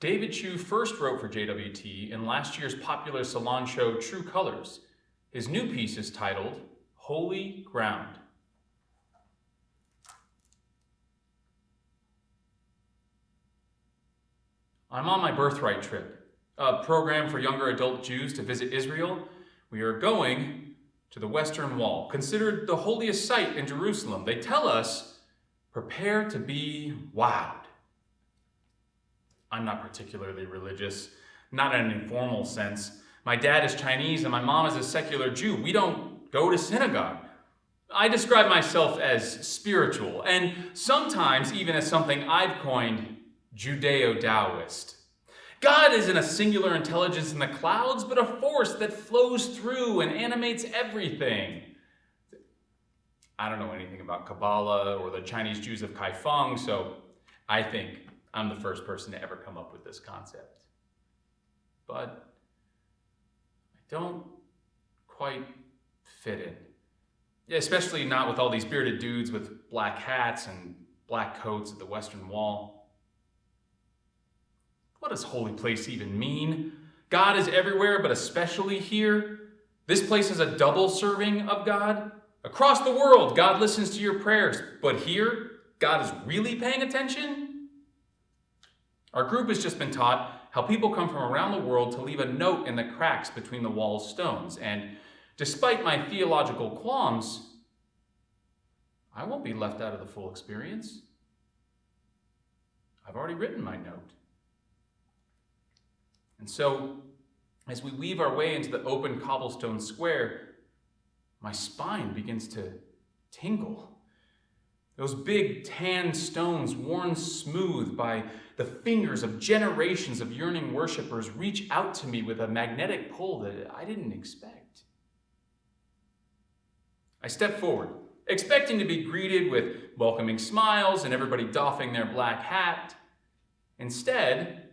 David Chiu first wrote for JWT in last year's popular salon show True Colors. His new piece is titled Holy Ground. I'm on my birthright trip, a program for younger adult Jews to visit Israel. We are going to the Western Wall, considered the holiest site in Jerusalem. They tell us, prepare to be wowed. I'm not particularly religious, not in an informal sense. My dad is Chinese and my mom is a secular Jew. We don't go to synagogue. I describe myself as spiritual, and sometimes even as something I've coined Judeo-Taoist. God isn't a singular intelligence in the clouds, but a force that flows through and animates everything. I don't know anything about Kabbalah or the Chinese Jews of Kaifeng, so I think I'm the first person to ever come up with this concept. But I don't quite fit in. Especially not with all these bearded dudes with black hats and black coats at the Western Wall. What does holy place even mean? God is everywhere, but especially here. This place is a double serving of God. Across the world, God listens to your prayers, but here, God is really paying attention? Our group has just been taught how people come from around the world to leave a note in the cracks between the wall's stones, and despite my theological qualms, I won't be left out of the full experience. I've already written my note. And so, as we weave our way into the open cobblestone square, my spine begins to tingle. Those big tan stones worn smooth by the fingers of generations of yearning worshipers reach out to me with a magnetic pull that I didn't expect. I step forward, expecting to be greeted with welcoming smiles and everybody doffing their black hat. Instead,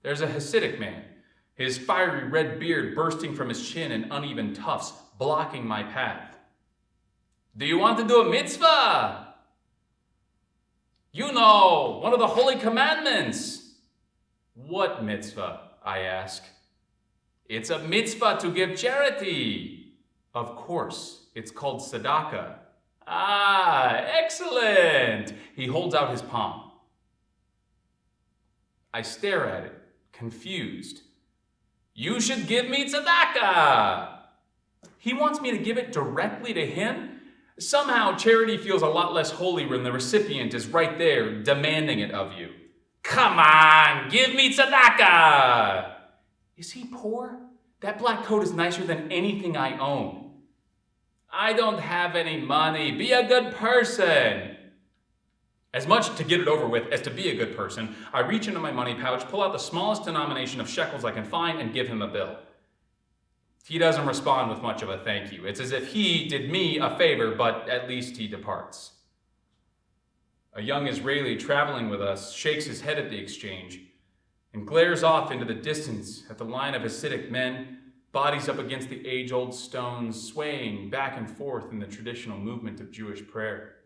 there's a Hasidic man, his fiery red beard bursting from his chin in uneven tufts, blocking my path. Do you want to do a mitzvah? You know, one of the holy commandments. What mitzvah? I ask. It's a mitzvah to give charity. Of course, it's called tzedakah. Ah, excellent. He holds out his palm. I stare at it, confused. You should give me tzedakah. He wants me to give it directly to him? Somehow charity feels a lot less holy when the recipient is right there demanding it of you. Come on, give me tzedakah. Is he poor? That black coat is nicer than anything I own. I don't have any money. Be a good person. As much to get it over with as to be a good person, I reach into my money pouch, pull out the smallest denomination of shekels I can find, and give him a bill. He doesn't respond with much of a thank you. It's as if he did me a favor, but at least he departs. A young Israeli traveling with us shakes his head at the exchange and glares off into the distance at the line of Hasidic men, bodies up against the age-old stones, swaying back and forth in the traditional movement of Jewish prayer.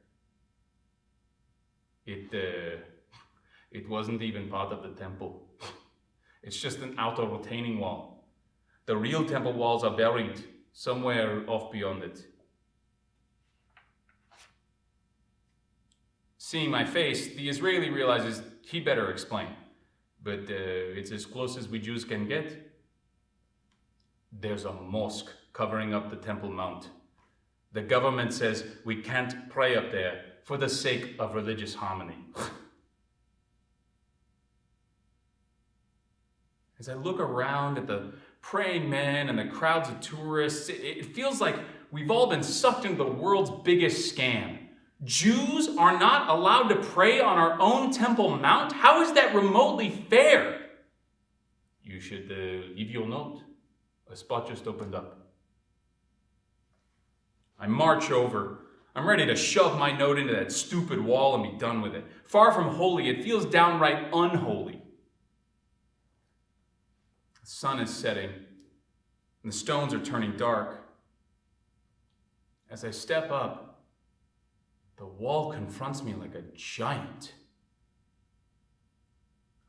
It wasn't even part of the temple. It's just an outer retaining wall. The real temple walls are buried somewhere off beyond it. Seeing my face, the Israeli realizes he better explain. But it's as close as we Jews can get. There's a mosque covering up the Temple Mount. The government says we can't pray up there for the sake of religious harmony. As I look around at the praying men and the crowds of tourists, it feels like we've all been sucked into the world's biggest scam. Jews are not allowed to pray on our own Temple Mount? How is that remotely fair? You should leave your note. A spot just opened up. I march over. I'm ready to shove my note into that stupid wall and be done with it. Far from holy, it feels downright unholy. The sun is setting, and the stones are turning dark. As I step up, the wall confronts me like a giant.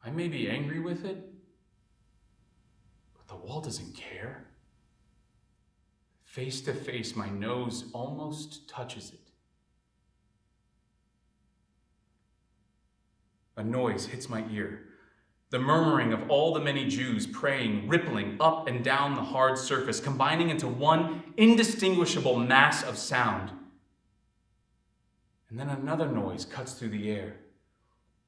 I may be angry with it, but the wall doesn't care. Face to face, my nose almost touches it. A noise hits my ear. The murmuring of all the many Jews praying, rippling up and down the hard surface, combining into one indistinguishable mass of sound. And then another noise cuts through the air.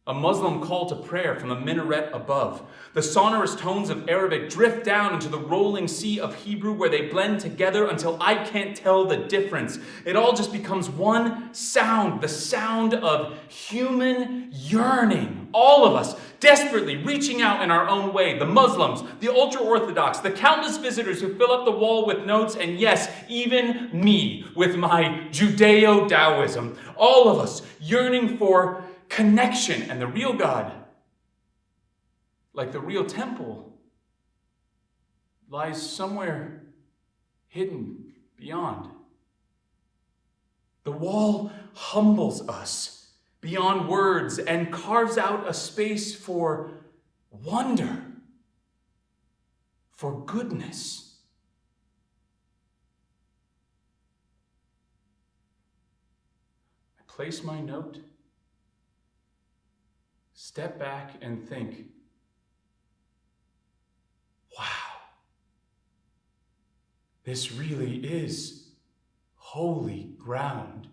A Muslim call to prayer from the minaret above. The sonorous tones of Arabic drift down into the rolling sea of Hebrew where they blend together until I can't tell the difference. It all just becomes one sound, the sound of human yearning. All of us desperately reaching out in our own way. The Muslims, the ultra-Orthodox, the countless visitors who fill up the wall with notes, and yes, even me with my Judeo-Taoism. All of us yearning for connection and the real God, like the real temple, lies somewhere hidden beyond. The wall humbles us beyond words and carves out a space for wonder, for goodness. I place my note, step back and think, wow, this really is holy ground.